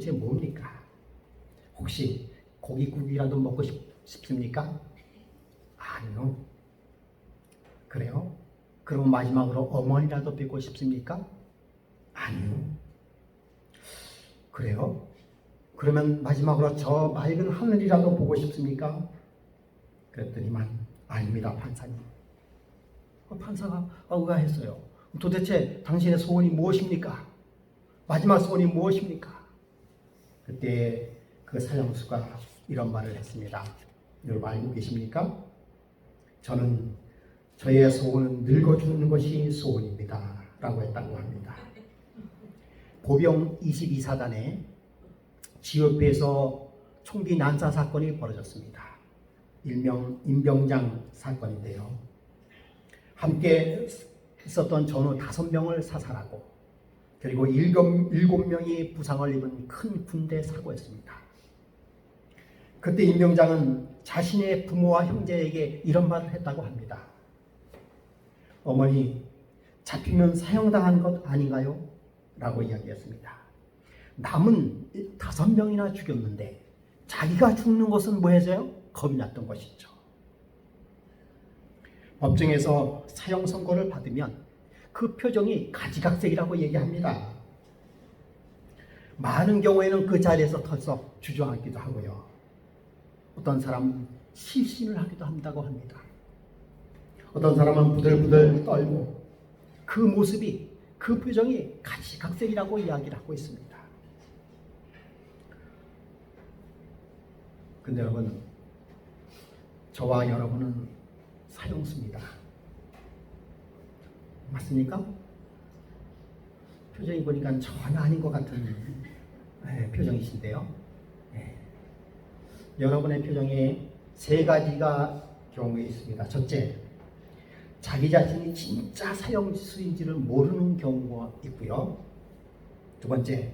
도대체 뭡니까? 혹시 고깃국이라도 먹고 싶습니까? 아니요. 그래요? 그럼 마지막으로 어머니라도 뵙고 싶습니까? 아니요. 그래요? 그러면 마지막으로 저 맑은 하늘이라도 보고 싶습니까? 그랬더니만 아닙니다, 판사님. 판사가 의아했어요. 도대체 당신의 소원이 무엇입니까? 마지막 소원이 무엇입니까? 그때 그 사형수가 이런 말을 했습니다. 여러분 알고 계십니까? 저는 저의 소원은 늙어 죽는 것이 소원입니다. 라고 했다고 합니다. 보병 22사단에 지역에서 총기 난사 사건이 벌어졌습니다. 일명 임병장 사건인데요. 함께 있었던 전우 5명을 사살하고 그리고 7명이 부상을 입은 큰 군대 사고였습니다. 그때 임병장은 자신의 부모와 형제에게 이런 말을 했다고 합니다. 어머니, 잡히면 사형당한 것 아닌가요? 라고 이야기했습니다. 남은 5명이나 죽였는데 자기가 죽는 것은 뭐해서요? 겁이 났던 것이죠. 법정에서 사형 선고를 받으면 그 표정이 가지각색이라고 얘기합니다. 많은 경우에는 그 자리에서 털썩 주저앉기도 하고요. 어떤 사람은 실신을 하기도 한다고 합니다. 어떤 사람은 부들부들 떨고 그 모습이 그 표정이 가지각색이라고 이야기를 하고 있습니다. 근데 여러분, 저와 여러분은 사형수입니다. 맞습니까? 표정이 보니까 전혀 아닌 것 같은 표정이신데요. 여러분의 표정에 3가지가 경우에 있습니다. 첫째, 자기 자신이 진짜 사형수인지를 모르는 경우가 있고요. 두 번째,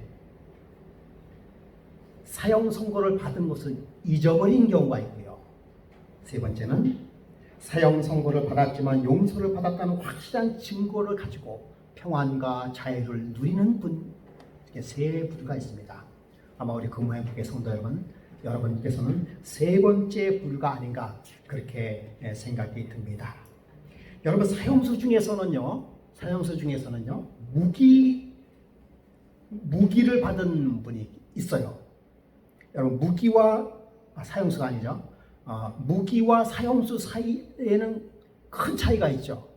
사형 선고를 받은 것을 잊어버린 경우가 있고요. 세 번째는 사형 선고를 받았지만 용서를 받았다는 확실한 증거를 가지고 평안과 자유를 누리는 분, 이렇게 3 부류가 있습니다. 아마 우리 금호회복의 성도 여러분께서는 3번째 부류가 아닌가 그렇게 생각이 듭니다. 여러분, 사형수 중에서는요, 무기를 받은 분이 있어요. 여러분, 사형수가 아니죠. 무기와 사형수 사이에는 큰 차이가 있죠.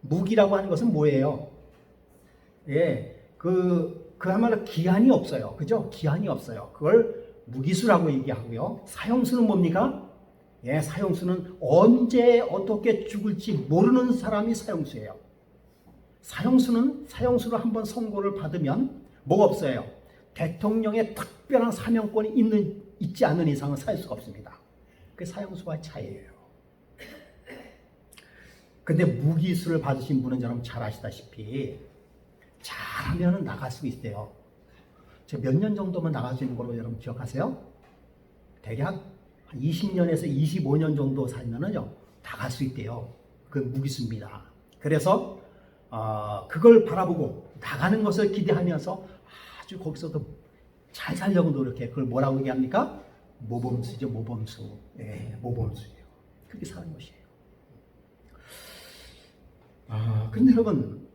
무기라고 하는 것은 뭐예요? 그야말로 기한이 없어요. 그죠? 기한이 없어요. 그걸 무기수라고 얘기하고요. 사형수는 뭡니까? 사형수는 언제 어떻게 죽을지 모르는 사람이 사형수예요. 사형수로 한번 선고를 받으면 뭐가 없어요? 대통령의 특별한 사명권이 있지 않는 이상은 살 수가 없습니다. 그게 사형수와의 차이예요. 근데 무기수를 받으신 분은 여러분 잘 아시다시피 잘하면 나갈 수 있어요. 제가 몇 년 정도만 나갈 수 있는 걸로 여러분 기억하세요? 대략 한 20년에서 25년 정도 살면은요, 나갈 수 있대요. 그 무기수입니다. 그래서 그걸 바라보고 나가는 것을 기대하면서 아주 거기서도 잘 살려고 노력해. 그걸 뭐라고 얘기합니까? 모범수죠, 모범수. 모범수예요. 그렇게 사는 것이에요. 근데 여러분,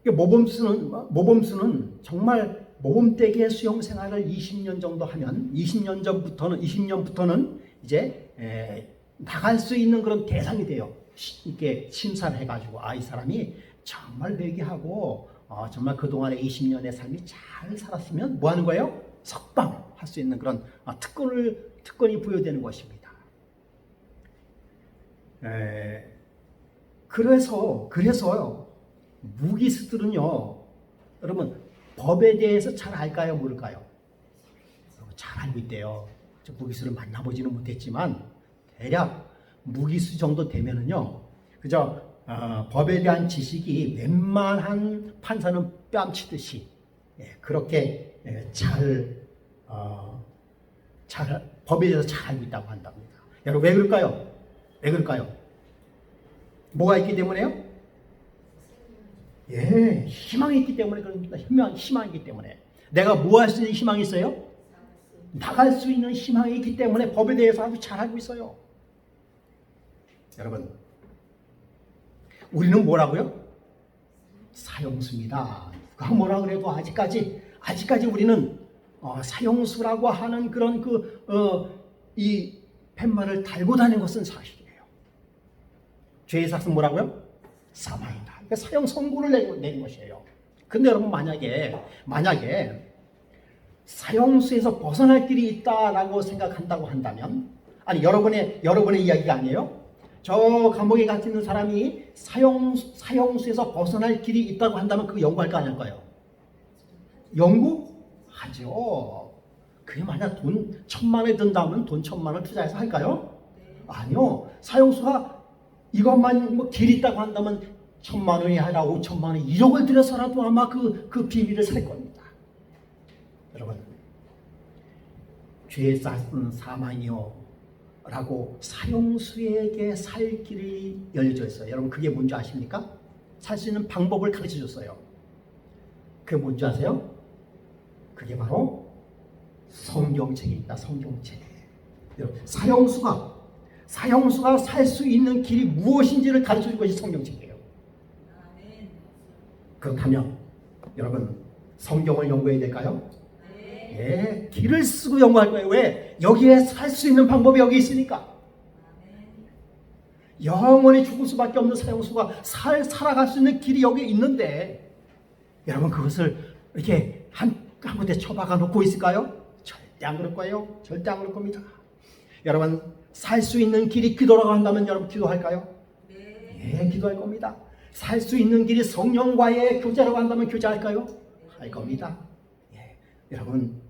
모범수는 정말 모범되게 수용 생활을 20년 정도 하면 20년부터는 이제 나갈 수 있는 그런 대상이 돼요. 이렇게 심사를 해가지고 이 사람이 정말 회개하고 정말 그동안에 20년의 삶이 잘 살았으면 뭐 하는 거예요? 석방할 수 있는 그런 특권이 부여되는 것입니다. 그래서 무기수들은요, 여러분 법에 대해서 잘 알까요, 모를까요? 잘 알고 있대요. 저 무기수를 만나보지는 못했지만 대략 무기수 정도 되면은요, 그저 법에 대한 지식이 웬만한 판사는 뺨치듯이 그렇게 법에 대해서 잘 알고 있다고 한답니다. 여러분, 왜 그럴까요? 왜 그럴까요? 뭐가 있기 때문에요? 희망이 있기 때문에 그럽니다. 희망이 있기 때문에. 내가 뭐 할 수 있는 희망이 있어요? 나갈 수 있는 희망이 있기 때문에 법에 대해서 아주 잘 알고 있어요. 여러분, 우리는 뭐라고요? 사형수입니다. 누가 뭐라 그래도 아직까지 우리는 사형수라고 하는 그런 이 팻말을 달고 다니는 것은 사실이에요. 죄의 삭은 뭐라고요? 사망이다. 그러니까 사형 선고를 내린 것이에요. 근데 여러분, 만약에 사형수에서 벗어날 길이 있다라고 생각한다고 한다면, 아니, 여러분의 이야기가 아니에요. 저 감옥에 갇혀 있는 사람이 사형수에서 벗어날 길이 있다고 한다면 그거 연구할까 안 할까요? 연구하죠. 그게 만약 돈 1,000만원이 든다면 돈 1,000만원을 투자해서 할까요? 아니요. 사형수가 이것만 뭐 길 있다고 한다면 1,000만원이 아니라 5,000만원, 1억을 들여서라도 아마 그 비밀을 살 겁니다. 여러분, 죄의 싹은 사망이요 라고 사형수에게 살 길이 열려져 있어요. 여러분, 그게 뭔지 아십니까? 살 수 있는 방법을 가르쳐 줬어요. 그게 뭔지 아세요? 그게 바로 성경책입니다. 성경책. 여러분, 사형수가 살 수 있는 길이 무엇인지를 가르쳐 준 것이 성경책이에요. 그렇다면 여러분, 성경을 연구해야 될까요? 네, 길을 쓰고 연구할 거예요. 왜? 여기에 살 수 있는 방법이 여기 있으니까. 영원히 죽을 수밖에 없는 사형수가 살아갈 수 있는 길이 여기 있는데, 여러분, 그것을 이렇게 한 군데 처박아 놓고 있을까요? 절대 안 그럴 거예요. 절대 안 그럴 겁니다. 여러분, 살 수 있는 길이 기도라고 한다면 여러분 기도할까요? 네, 기도할 겁니다. 살 수 있는 길이 성령과의 교제라고 한다면 교제할까요? 할 겁니다. 여러분,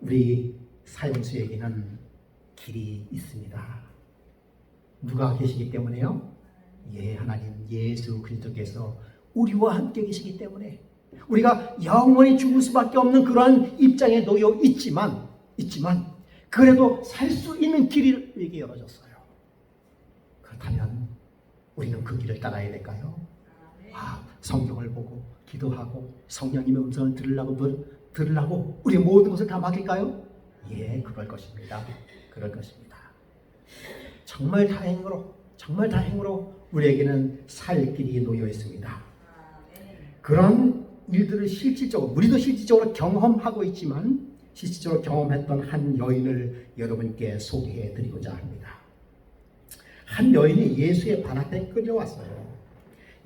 우리 사형수에게는 길이 있습니다. 누가 계시기 때문에요? 하나님 예수 그리스도께서 우리와 함께 계시기 때문에 우리가 영원히 죽을 수밖에 없는 그러한 입장에 놓여 있지만 그래도 살 수 있는 길이 우리에게 열어졌어요. 그렇다면 우리는 그 길을 따라야 될까요? 성경을 보고 기도하고 성령님의 음성을 들으려고 우리 모든 것을 다 맡길까요? 그럴 것입니다. 그럴 것입니다. 정말 다행으로 우리에게는 살 길이 놓여 있습니다. 그런 일들을 우리도 실질적으로 경험하고 있지만 실질적으로 경험했던 한 여인을 여러분께 소개해 드리고자 합니다. 한 여인이 예수의 발 앞에 끌려왔어요.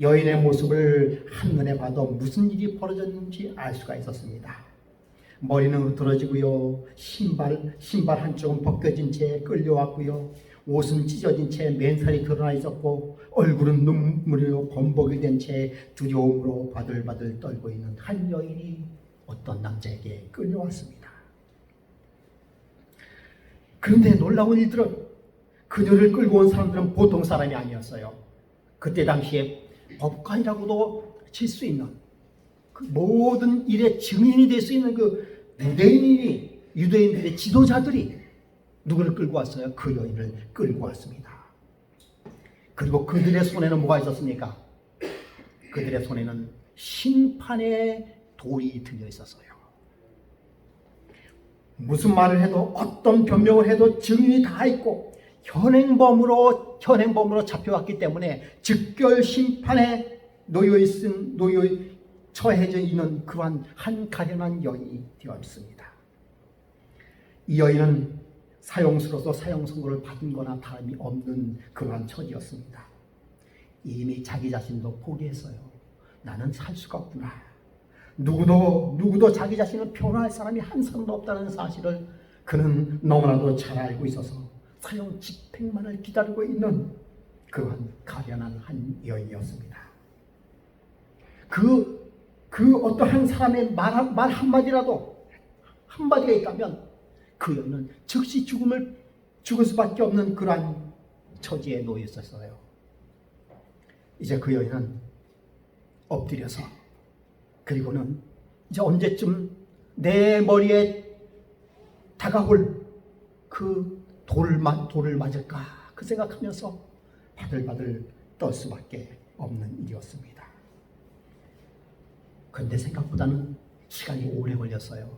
여인의 모습을 한눈에 봐도 무슨 일이 벌어졌는지 알 수가 있었습니다. 머리는 흐트러지고요. 신발 한쪽은 벗겨진 채 끌려왔고요. 옷은 찢어진 채 맨살이 드러나 있었고 얼굴은 눈물로 범벅이 된 채 두려움으로 바들바들 떨고 있는 한 여인이 어떤 남자에게 끌려왔습니다. 그런데 놀라운 일들은 그녀를 끌고 온 사람들은 보통 사람이 아니었어요. 그때 당시에 법관이라고도 칠 수 있는 그 모든 일의 증인이 될 수 있는 그 유대인들의 지도자들이 누구를 끌고 왔어요? 그 여인을 끌고 왔습니다. 그리고 그들의 손에는 뭐가 있었습니까? 그들의 손에는 심판의 돌이 들려 있었어요. 무슨 말을 해도 어떤 변명을 해도 증인이 다 있고 현행범으로 잡혀왔기 때문에 즉결 심판에 처해져 있는 그러한 한 가련한 여인이 되었습니다. 이 여인은 사형수로서 사형 선고를 받은 거나 다름이 없는 그러한 처지였습니다. 이미 자기 자신도 포기했어요. 나는 살 수가 없구나. 누구도 자기 자신을 변호할 사람이 한 사람도 없다는 사실을 그는 너무나도 잘 알고 있어서 사형 집행만을 기다리고 있는 그러한 가련한 한 여인이었습니다. 그 어떠한 사람의 말 한마디가 있다면 그 여인은 즉시 죽을 수밖에 없는 그러한 처지에 놓여 있었어요. 이제 그 여인은 엎드려서 그리고는 이제 언제쯤 내 머리에 다가올 그 돌을 맞을까 그 생각하면서 바들바들 떨 수밖에 없는 일이었습니다. 그런데 생각보다는 시간이 오래 걸렸어요.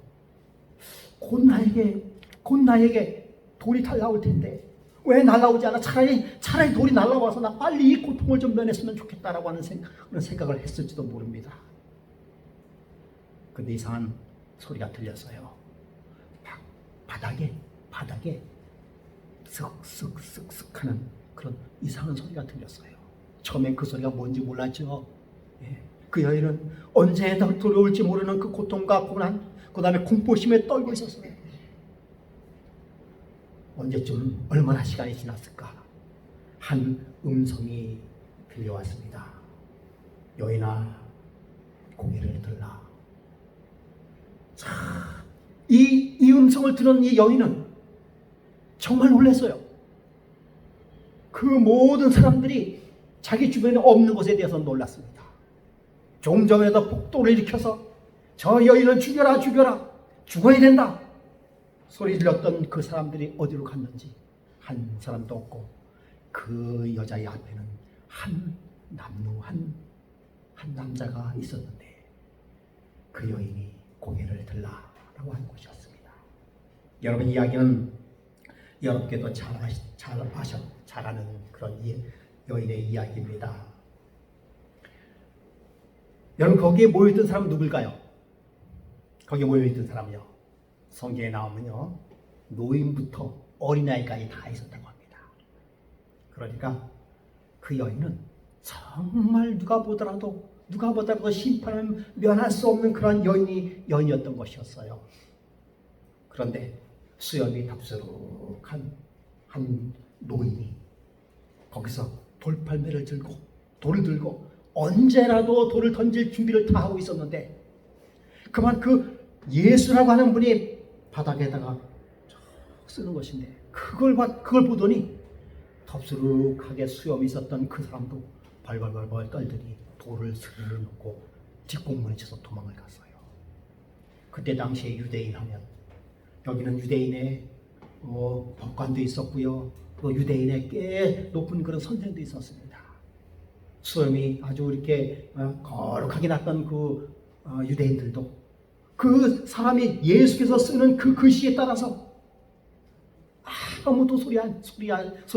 곧 나에게 곧 나에게 돌이 날라올 텐데 왜 날라오지 않아? 차라리 돌이 날라와서 나 빨리 이 고통을 좀 면했으면 좋겠다라고 하는 그런 생각을 했을지도 모릅니다. 근데 이상한 소리가 들렸어요. 바닥에 쓱쓱쓱쓱 하는 그런 이상한 소리가 들렸어요. 처음엔 그 소리가 뭔지 몰랐죠. 예. 그 여인은 언제 돌아올지 모르는 그 고통과 고난, 그 다음에 공포심에 떨고 있었어요. 언제쯤 얼마나 시간이 지났을까? 한 음성이 들려왔습니다. 여인아, 고개를 들라. 자, 이 음성을 들은 이 여인은 정말 놀랐어요. 그 모든 사람들이 자기 주변에 없는 것에 대해서 놀랐습니다. 조금 전에도 폭도를 일으켜서 저 여인은 죽여라, 죽어야 된다 소리 질렀던 그 사람들이 어디로 갔는지 한 사람도 없고, 그 여자의 앞에는 한 남자가 있었는데 그 여인이 고개를 들라라고 한 것이었습니다. 여러분, 이야기는 여러분께도 잘 아는 그런 여인의 이야기입니다. 여러분, 거기에 모여있던 사람은 누굴까요? 거기에 모여있던 사람은요, 성경에 나오면요, 노인부터 어린아이까지 다 있었다고 합니다. 그러니까 그 여인은 정말 누가 보더라도 심판을 면할 수 없는 그런 여인이었던 것이었어요. 그런데 수염이 답스룩한 한 노인이 거기서 돌팔매를 들고 돌을 들고 언제라도 돌을 던질 준비를 다 하고 있었는데, 그만 그 예수라고 하는 분이 바닥에다가 쓰는 것인데 그걸 보더니 덥수룩하게 수염이 있었던 그 사람도 벌벌벌 떨더니 돌을 스르르 놓고 뒷공문에 쳐서 도망을 갔어요. 그때 당시에 유대인 하면 여기는 유대인의 법관도 있었고요, 또 유대인의 꽤 높은 그런 선생도 있었습니다. 수염이 아주 이렇게 거룩하게 났던 그 유대인들도 그 사람이 예수께서 쓰는 그 글씨에 따라서 아무도 소리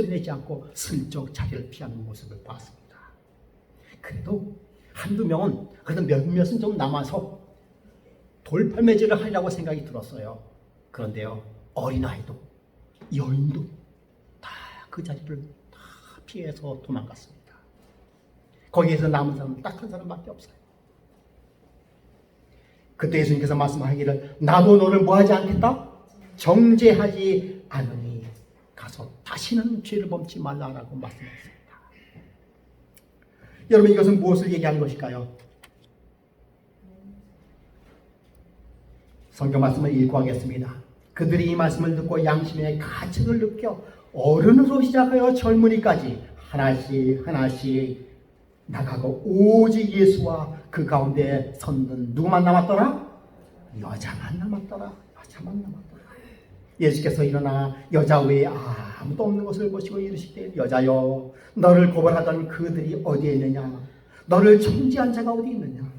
내지 않고 슬쩍 자기를 피하는 모습을 봤습니다. 그래도 한두 명은, 그래도 몇몇은 좀 남아서 돌팔매질을 하려고 생각이 들었어요. 그런데요, 어린아이도 여인도 다 그 자리를 다 피해서 도망갔습니다. 거기에서 남은 사람은 딱 한 사람밖에 없어요. 그때 예수님께서 말씀하기를 나도 너를 뭐하지 않겠다? 정죄하지 않으니 가서 다시는 죄를 범치 말라라고 말씀하셨습니다. 여러분, 이것은 무엇을 얘기하는 것일까요? 성경 말씀을 읽고 하겠습니다. 그들이 이 말씀을 듣고 양심의 가책을 느껴 어른으로 시작하여 젊은이까지 하나씩 나가고 오직 예수와 그 가운데 선는 누구만 남았더라? 여자만 남았더라. 예수께서 일어나 여자 외에 아무도 없는 것을 보시고 이르시되 여자여, 너를 고발하던 그들이 어디에 있느냐? 너를 정죄한 자가 어디 있느냐?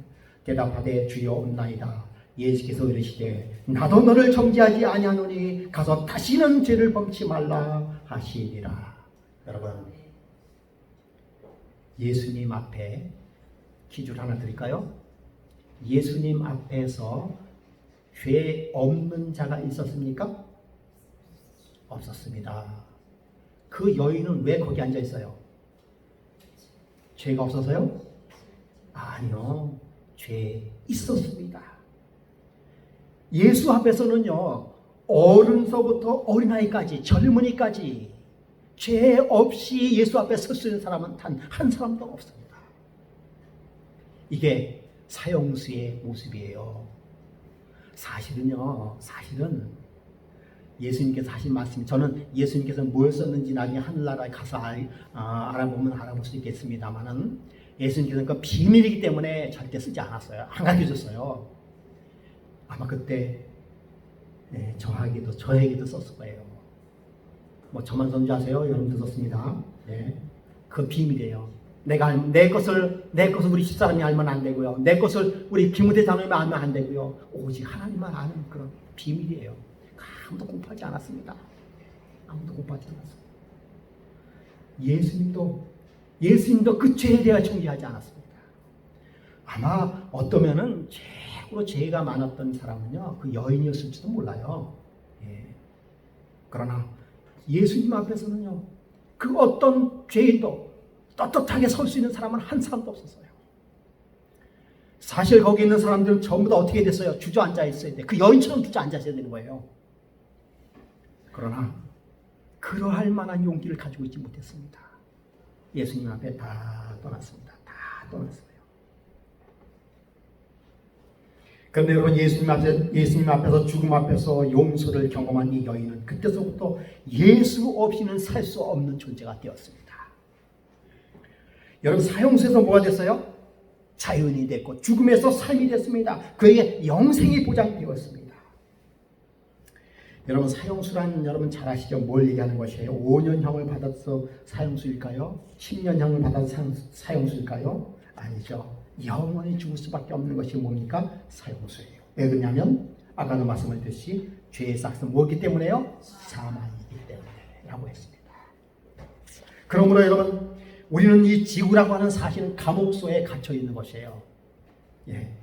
대답하되 주여 없나이다. 예수께서 이르시되 나도 너를 정죄하지 아니하노니 가서 다시는 죄를 범치 말라 하시니라. 여러분, 예수님 앞에 기준 하나 드릴까요? 예수님 앞에서 죄 없는 자가 있었습니까? 없었습니다. 그 여인은 왜 거기 앉아 있어요? 죄가 없어서요? 아니요, 죄 있었습니다. 예수 앞에서는요, 어른서부터 어린아이까지 젊은이까지 죄 없이 예수 앞에 설 수 있는 사람은 단 한 사람도 없습니다. 이게 사형수의 모습이에요. 사실은 예수님께서 하신 말씀이, 저는 예수님께서 뭘 썼는지 나중에 하늘나라에 가서 알아보면 알아볼 수 있겠습니다만은, 예수님께서는 그 비밀이기 때문에 절대 쓰지 않았어요. 안 가르쳐줬어요. 아마 그때 저에게도 썼을 거예요. 뭐 저만 썼는지 아세요? 여러분도 썼습니다. 그 비밀이에요. 내 것을 우리 집사람이 알면 안 되고요, 내 것을 우리 김우대 장로님이 알면 안 되고요, 오직 하나님만 아는 그런 비밀이에요. 아무도 공부하지 않았습니다. 아무도 공부하지 않았습니다. 예수님도 그 죄에 대해 정죄하지 않았습니다. 아마 어떠면은 최고로 죄가 많았던 사람은요, 그 여인이었을지도 몰라요. 예. 그러나 예수님 앞에서는요, 그 어떤 죄인도 떳떳하게 설 수 있는 사람은 한 사람도 없었어요. 사실 거기 있는 사람들은 전부 다 어떻게 됐어요? 주저앉아 있어야 돼. 그 여인처럼 주저앉아 있어야 되는 거예요. 그러나 그러할 만한 용기를 가지고 있지 못했습니다. 예수님 앞에 다 떠났습니다. 다 떠났어요. 그런데 여러분, 예수님 앞에서 죽음 앞에서 용서를 경험한 이 여인은 그때서부터 예수 없이는 살 수 없는 존재가 되었습니다. 여러분, 사형수에서 뭐가 됐어요? 자연이 됐고 죽음에서 삶이 됐습니다. 그에게 영생이 보장되었습니다. 여러분, 사형수란 여러분 잘 아시죠? 뭘 얘기하는 것이에요? 5년형을 받아서 사형수일까요? 10년형을 받아서 사형수일까요? 아니죠. 영원히 죽을 수밖에 없는 것이 뭡니까? 사형수예요. 왜 그러냐면 아까도 말씀드렸듯이 죄의 삭은 뭐기 때문에요? 사망이기 때문에 라고 했습니다. 그러므로 여러분, 우리는 이 지구라고 하는 사실은 감옥소에 갇혀 있는 것이에요. 예.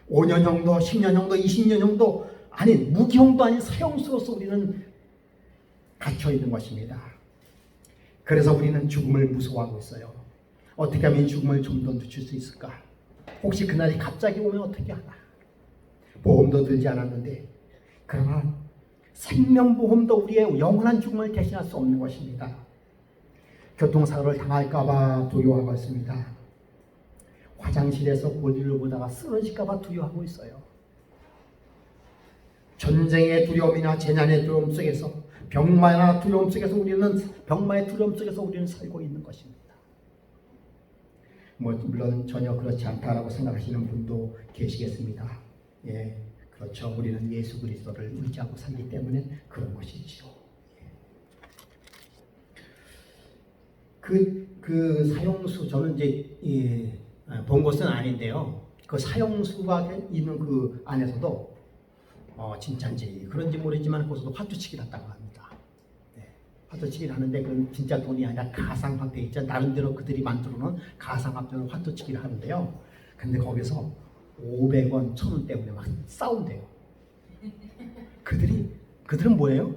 5년형도 10년형도 20년형도 아닌 무기형도 아닌 사형수로서 우리는 갇혀 있는 것입니다. 그래서 우리는 죽음을 무서워하고 있어요. 어떻게 하면 죽음을 좀 더 늦출 수 있을까? 혹시 그날이 갑자기 오면 어떻게 하나? 보험도 들지 않았는데, 그러나 생명보험도 우리의 영원한 죽음을 대신할 수 없는 것입니다. 교통사고를 당할까봐 두려워하고 있습니다. 화장실에서 볼일을 보다가 쓰러질까봐 두려워하고 있어요. 전쟁의 두려움이나 재난의 두려움 속에서, 병마의 두려움 속에서 우리는 살고 있는 것입니다. 물론 전혀 그렇지 않다라고 생각하시는 분도 계시겠습니다. 예, 그렇죠. 우리는 예수 그리스도를 의지하고 살기 때문에 그런 것이지요. 그 사형수, 저는 이제 본 것은 아닌데요. 그 사형수가 있는 그 안에서도 진짜인지 그런지 모르지만 거기서도 화투치기를 했다고 합니다. 네. 화투치기를 하는데 그건 진짜 돈이 아니라 가상화폐 있죠. 나름대로 그들이 만들어놓은 가상화폐로 화투치기를 하는데요. 근데 거기서 500원, 1000원 때문에 막 싸운대요. 그들은 뭐예요?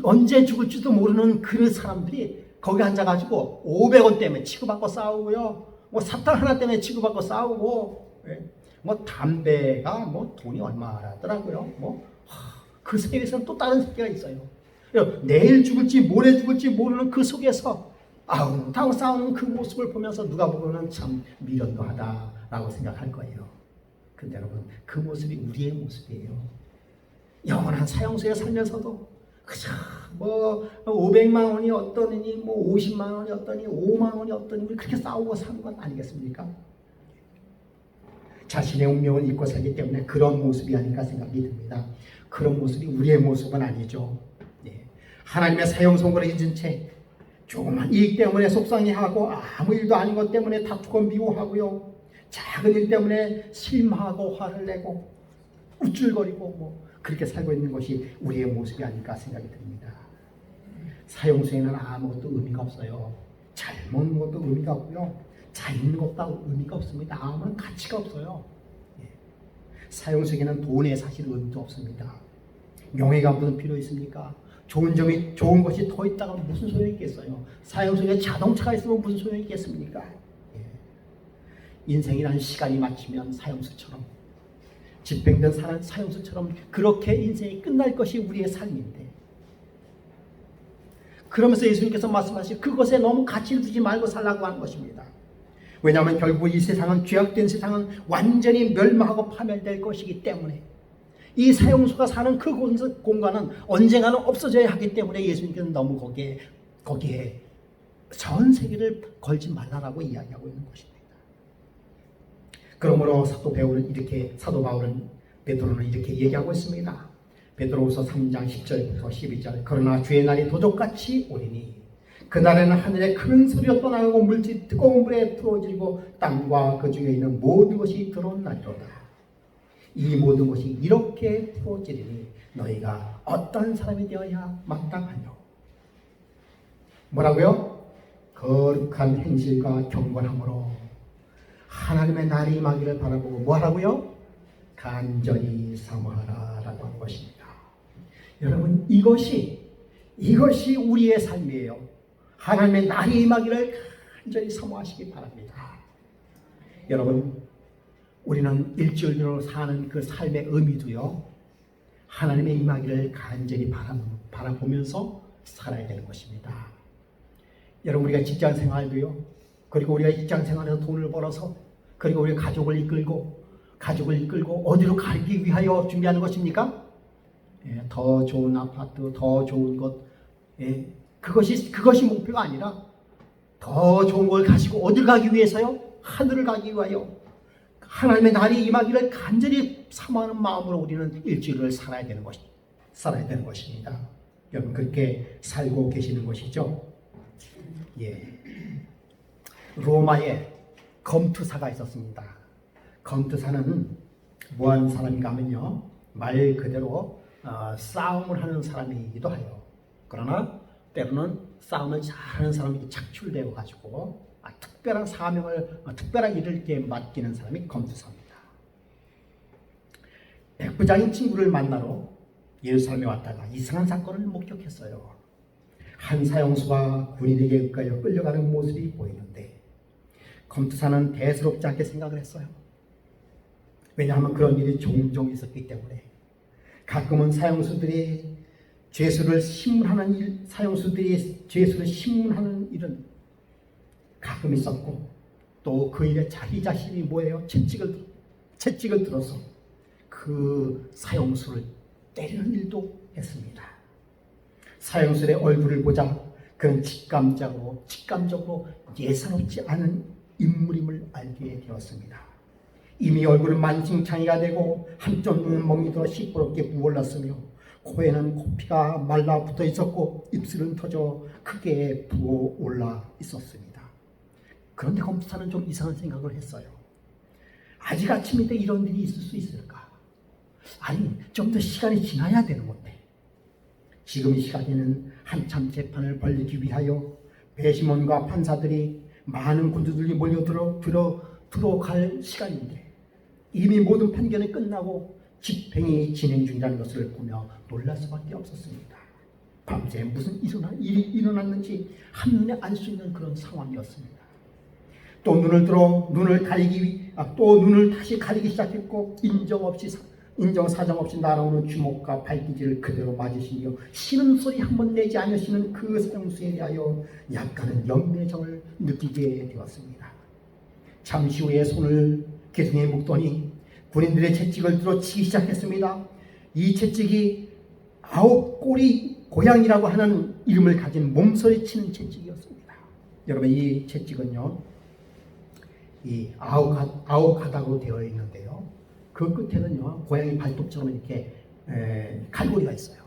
언제 죽을지도 모르는 그 사람들이 거기 앉아가지고 500원 때문에 치고받고 싸우고요. 뭐 사탕 하나 때문에 치고받고 싸우고, 뭐 담배가 뭐 돈이 얼마라더라고요. 그 세계에서는 또 다른 세계가 있어요. 내일 죽을지 모레 죽을지 모르는 그 속에서 아웅다웅 싸우는 그 모습을 보면서 누가 보면 참 미련도하다라고 생각할 거예요. 근데 여러분, 그 모습이 우리의 모습이에요. 영원한 사형수에 살면서도 그저 뭐 500만 원이 어떠니, 뭐 50만 원이 어떠니, 5만 원이 어떠니 그렇게 싸우고 사는 건 아니겠습니까? 자신의 운명을 잊고 살기 때문에 그런 모습이 아닌가 생각이 듭니다. 그런 모습이 우리의 모습은 아니죠. 예. 하나님의 사형선고를 잊은 채 조그만 이익 때문에 속상해하고 아무 일도 아닌 것 때문에 다투고 미워하고요. 작은 일 때문에 실망하고 화를 내고 우쭐거리고 뭐 그렇게 살고 있는 것이 우리의 모습이 아닐까 생각이 듭니다. 사형수에는 아무것도 의미가 없어요. 잘 먹는 것도 의미가 없고요. 잘 있는 것도 의미가 없습니다. 아무런 가치가 없어요. 사형수에게는 돈의 사실 의미도 없습니다. 명예가 무슨 필요 있습니까? 좋은 것이 더 있다가 무슨 소용이 있겠어요? 사형수에 자동차가 있으면 무슨 소용이 있겠습니까? 인생이라는 시간이 마치면 사형수처럼 집행된 사형수처럼 그렇게 인생이 끝날 것이 우리의 삶인데, 그러면서 예수님께서 말씀하신 그것에 너무 가치를 두지 말고 살라고 하는 것입니다. 왜냐하면 결국 이 세상은, 죄악된 세상은 완전히 멸망하고 파멸될 것이기 때문에 이 사형수가 사는 그 공간은 언젠가는 없어져야 하기 때문에 예수님께서는 너무 거기에 전 세계를 걸지 말라라고 이야기하고 있는 것입니다. 그러므로 사도 바울은 베드로는 이렇게 얘기하고 있습니다. 베드로후서 3장 10절부터 12절. 그러나 주의 날이 도적같이 오리니 그날에는 하늘에 큰 소리가 떠나고 물질이 뜨거운 불에 풀어지고 땅과 그 중에 있는 모든 것이 드러난 날이로다. 이 모든 것이 이렇게 풀어지리니 너희가 어떤 사람이 되어야 마땅하뇨? 뭐라고요? 거룩한 행실과 경건함으로 하나님의 날이 임하기를 바라보고 뭐하라고요? 간절히 사모하라라고 한 것입니다. 여러분, 이것이 우리의 삶이에요. 하나님의 날이 임하기를 간절히 사모하시기 바랍니다. 여러분, 우리는 일주일로 사는 그 삶의 의미도요, 하나님의 임하기를 간절히 바라보면서 살아야 되는 것입니다. 여러분, 우리가 직장 생활도요, 그리고 우리가 직장 생활에서 돈을 벌어서, 그리고 우리가 가족을 이끌고 어디로 가기 위하여 준비하는 것입니까? 예, 더 좋은 아파트, 더 좋은 것, 예, 그것이 목표가 아니라 더 좋은 걸 가지고 어디를 가기 위해서요? 하늘을 가기 위하여 하나님의 날이 임하기를 간절히 사모하는 마음으로 우리는 일주일을 살아야 되는 것입니다. 여러분, 그렇게 살고 계시는 것이죠. 예. 로마에 검투사가 있었습니다. 검투사는 뭐하는 사람인가 하면요, 말 그대로 싸움을 하는 사람이기도 해요. 그러나 때로는 싸움을 잘하는 사람이 착출되어 가지고 특별한 사명을, 특별한 일을 이렇게 맡기는 사람이 검투사입니다. 백부장인 친구를 만나러 예루살렘에 왔다가 이상한 사건을 목격했어요. 한 사형수가 군인에게 의하여 끌려가는 모습이 보이는데 검투사는 대수롭지 않게 생각을 했어요. 왜냐하면 그런 일이 종종 있었기 때문에. 가끔은 사형수들이 죄수를 신문하는 일은 가끔 있었고, 또 그 일에 자기 자신이 뭐예요? 채찍을 들어서 그 사형수를 때리는 일도 했습니다. 사형수의 얼굴을 보자 그는 직감적으로 예사롭지 않은 인물임을 알게 되었습니다. 이미 얼굴은 만신창이가 되고 한쪽 눈은 멍이 들어 시퍼렇게 부어올랐으며 코에는 코피가 말라 붙어 있었고 입술은 터져 크게 부어올라 있었습니다. 그런데 검투사는 좀 이상한 생각을 했어요. 아직 아침인데 이런 일이 있을 수 있을까? 아니, 좀 더 시간이 지나야 되는 건데. 지금 이 시간에는 한참 재판을 벌이기 위하여 배심원과 판사들이 많은 군주들이 몰려 들어갈 시간인데 이미 모든 판결이 끝나고 집행이 진행 중이라는 것을 보며 놀랄 수밖에 없었습니다. 밤새 무슨 일이 일어났는지 한눈에 알 수 있는 그런 상황이었습니다. 또 눈을 다시 가리기 시작했고 인정사정 없이 날아오는 주먹과 발기질을 그대로 맞으시며 신음소리 한 번 내지 않으시는 그 사형수에 대하여 약간은 연매정을 느끼게 되었습니다. 잠시 후에 손을 기둥에 묶더니 군인들의 채찍을 들어 치기 시작했습니다. 이 채찍이 9꼬리 고양이라고 하는 이름을 가진 몸서리치는 채찍이었습니다. 여러분, 이 채찍은요, 이 아홉 가닥으로 되어 있는데요, 그 끝에는요 고양이 발톱처럼 이렇게 갈고리가 있어요.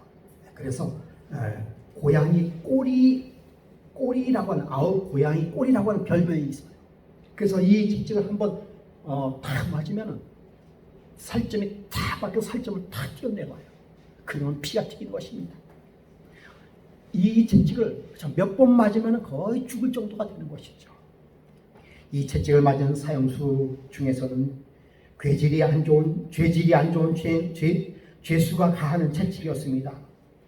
그래서 고양이 꼬리라고 하는 고양이 꼬리라고 하는 별명이 있어요. 그래서 이 채찍을 한번 탁 맞으면은 살점이 탁 박혀 살점을 탁 띄어내봐요. 그러면 피가 튀기는 것입니다. 이 채찍을 몇 번 맞으면 거의 죽을 정도가 되는 것이죠. 이 채찍을 맞은 사형수 중에서는 죄질이 안 좋은 죄수가 가하는 채찍이었습니다.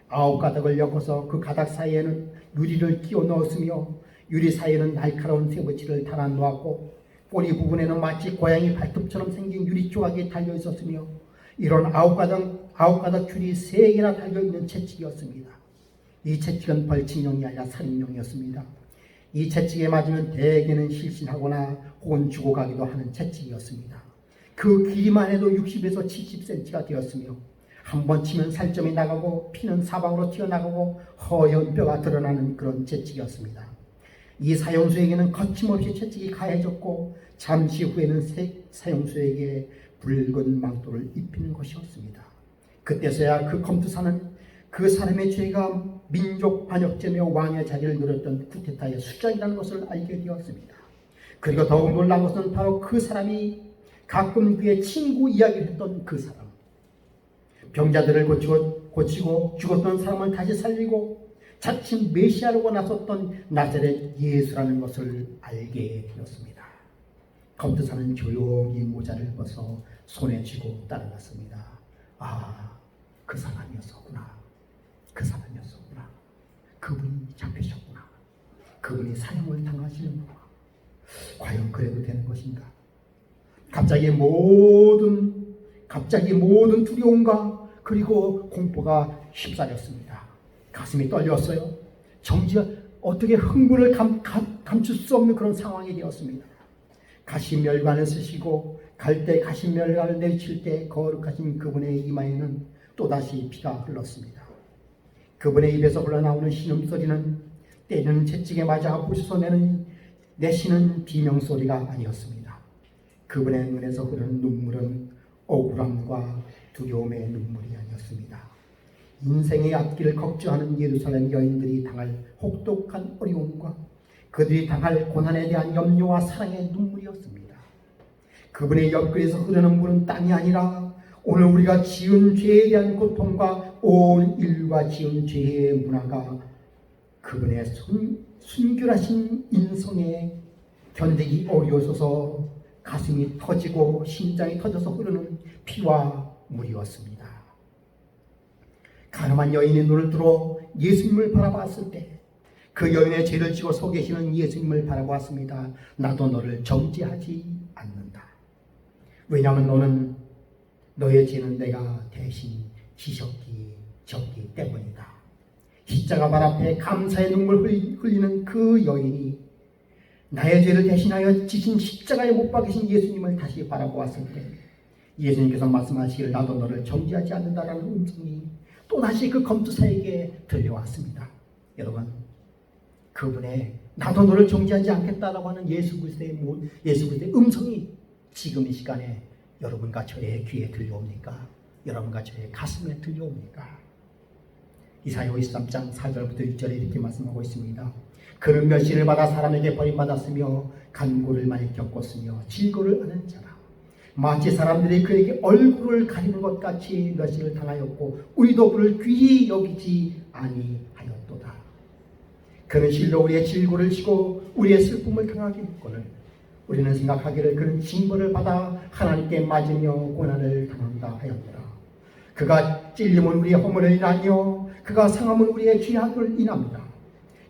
9가닥을 엮어서 그 가닥 사이에는 유리를 끼워 넣었으며 유리 사이에는 날카로운 쇠붙이를 달아 놓았고 꼬리 부분에는 마치 고양이 발톱처럼 생긴 유리 조각이 달려 있었으며 이런 9가닥 줄이 3개나 달려 있는 채찍이었습니다. 이 채찍은 벌칙용이 아니라 살인용이었습니다. 이 채찍에 맞으면 대개는 실신하거나 혹은 죽어가기도 하는 채찍이었습니다. 그 길이만 해도 60에서 70cm가 되었으며 한 번 치면 살점이 나가고 피는 사방으로 튀어나가고 허연 뼈가 드러나는 그런 채찍이었습니다. 이 사형수에게는 거침없이 채찍이 가해졌고 잠시 후에는 사형수에게 붉은 망토를 입히는 것이었습니다. 그때서야 그 검투사는 그 사람의 죄가 민족 반역죄며 왕의 자리를 누렸던 쿠데타의 수장이라는 것을 알게 되었습니다. 그리고 더욱 놀란 것은 바로 그 사람이 가끔 그의 친구 이야기를 했던 그 사람, 병자들을 고치고 죽었던 사람을 다시 살리고 자칭 메시아라고 나섰던 나자렛 예수라는 것을 알게 되었습니다. 검투사는 조용히 모자를 벗어 손에 쥐고 따라갔습니다. 아, 그 사람이었었구나. 그 사람이었었구나. 그분이 잡히셨구나. 그분이 사형을 당하시는구나. 과연 그래도 되는 것인가? 갑자기 모든 두려움과 그리고 공포가 휩싸였습니다. 가슴이 떨렸어요. 정지가 어떻게 흥분을 감출 수 없는 그런 상황이 되었습니다. 가시멸관을 쓰시고 갈 때 가시멸관을 내리칠 때 거룩하신 그분의 이마에는 또다시 피가 흘렀습니다. 그분의 입에서 흘러나오는 신음소리는 때리는 채찍에 맞아 부셔서 내쉬는 비명소리가 아니었습니다. 그분의 눈에서 흐르는 눈물은 억울함과 두려움의 눈물이 아니었습니다. 인생의 앞길을 걱정하는 예루살렘 여인들이 당할 혹독한 어려움과 그들이 당할 고난에 대한 염려와 사랑의 눈물이었습니다. 그분의 옆구리에서 흐르는 물은 땀이 아니라 오늘 우리가 지은 죄에 대한 고통과 온 인류가 지은 죄의 문화가 그분의 순결하신 인성에 견디기 어려워서 가슴이 터지고 심장이 터져서 흐르는 피와 물이었습니다. 가늠한 여인의 눈을 들어 예수님을 바라봤을 때 그 여인의 죄를 지고 서 계시는 예수님을 바라보았습니다. 나도 너를 정죄하지 않는다. 왜냐하면 너의 죄는 내가 대신 지셨기 때문이다. 십자가 발 앞에 감사의 눈물 흘리는 그 여인이 나의 죄를 대신하여 지신 십자가에 못 박히신 예수님을 다시 바라보았을 때 예수님께서 말씀하시기를 나도 너를 정죄하지 않는다라는 음성이 또다시 그 검투사에게 들려왔습니다. 여러분, 그분의 나도 너를 정죄하지 않겠다라고 하는 예수 그리스도의 음성이 지금 이 시간에 여러분과 저의 귀에 들려옵니까? 여러분과 저의 가슴에 들려옵니까? 이사야 53장 4절부터 6절에 이렇게 말씀하고 있습니다. 그는 멸시를 받아 사람에게 버림받았으며 간고를 많이 겪었으며 질고를 아는 자라. 마치 사람들이 그에게 얼굴을 가리는 것 같이 멸시를 당하였고 우리도 그를 귀히 여기지 아니하였도다. 그는 실로 우리의 질고를 지고 우리의 슬픔을 당하게 했거늘 우리는 생각하기를 그는 징벌을 받아 하나님께 맞으며 고난을 당한다 하였노라. 그가 찔림은 우리의 허물을 인하여 그가 상함은 우리의 죄악을 인합니다.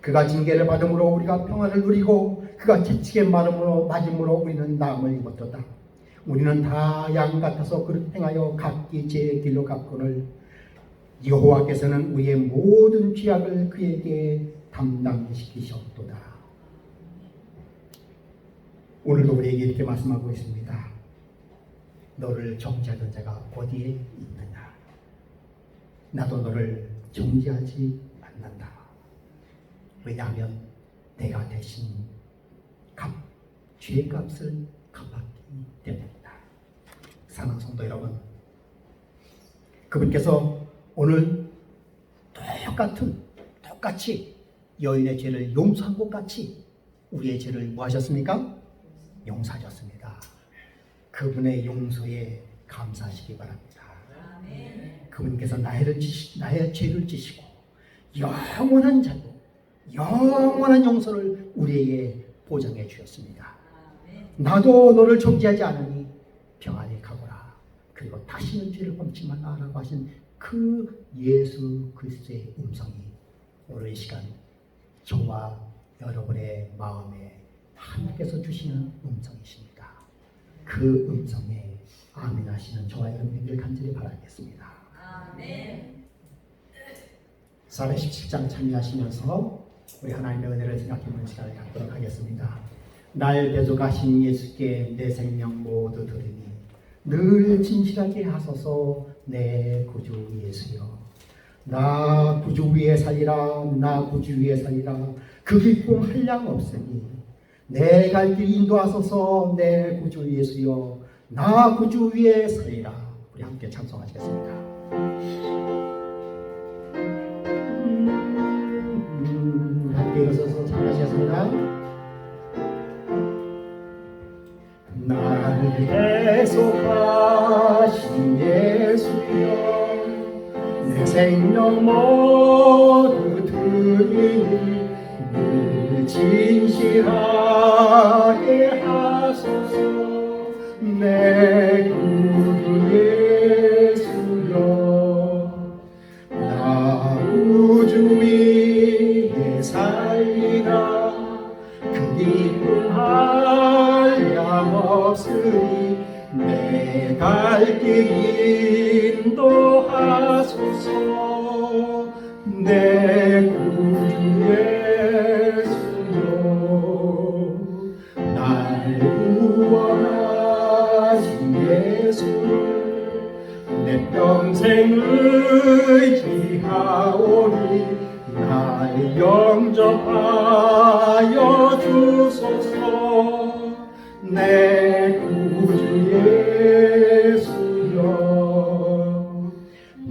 그가 징계를 받음으로 우리가 평안을 누리고 그가 채찍에 맞음으로 우리는 나음을 입었도다. 우리는 다 양 같아서 그릇 행하여 각기 제 길로 갔거늘 여호와께서는 우리의 모든 죄악을 그에게 담당시키셨도다. 오늘도 우리에게 이렇게 말씀하고 있습니다. 너를 정죄하는 자가 어디에 있느냐? 나도 너를 정죄하지 않는다. 왜냐하면 내가 대신 죄값을 갚았기 때문이다. 사랑하는 성도 여러분, 그분께서 오늘 똑같이 여인의 죄를 용서한 것 같이 우리의 죄를 뭐 하셨습니까? 용서하셨습니다. 그분의 용서에 감사하시기 바랍니다. 그분께서 나의 죄를 지시고 영원한 자유, 영원한 용서를 우리에게 보장해 주셨습니다. 나도 너를 정죄하지 않으니 평안히 가거라. 그리고 다시는 죄를 범치 말라라고 하신 그 예수 그리스도의 음성이 오늘 이 시간 저와 여러분의 마음에 하나님께서 주시는 음성이십니다. 그 음성에 아멘 하시는 저와 여러분들 간절히 바라겠습니다. 아멘. 사회 17장 참여하시면서 우리 하나님의 은혜를 생각해보는 시간을 갖도록 하겠습니다. 날 대속하신 예수께 내 생명 모두 드리니 늘 진실하게 하소서 내 구주 예수여. 나 구주 위에 살리라, 나 구주 위에 살리라. 그 기쁨 한량 없으니 내 갈 길 인도하소서 내 구주 예수여. 나 구주 위에 살리라. 우리 함께 찬송하시겠습니다. 함께 일어서서 찬양하시겠습니다. 나를 대속하신 예수여. 내 생명 모두 드리니 늘 진실하게 하소서. 내 구주 예수여, 나 우주 위에 살리라. 그 기쁨 한량없으니 내 갈 길 인도하소서. 내 구주 예수여, 날 구원하신 예수를 내 평생 의지하오니 날 영접하여 주소서. 내 구주 예수여,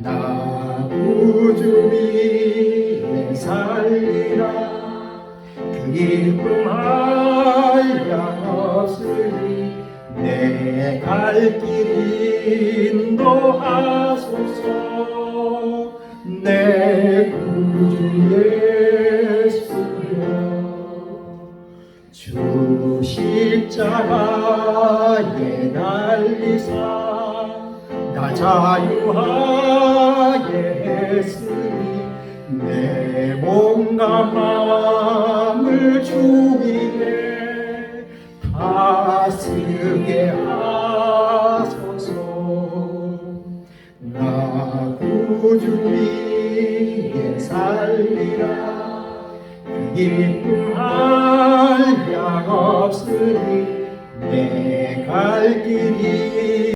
나 우주 위에 살리라. 그 기쁨 한량없으니 내 갈 길 인도하소서. 내 구주 예수여, 주 십자가에 달리사 나 자유하게 했으니 내 몸과 마음을 주 위에 다스게 하소서. 나 구주 위에 살리라. 그 기쁨 한량없으니 내 갈 길이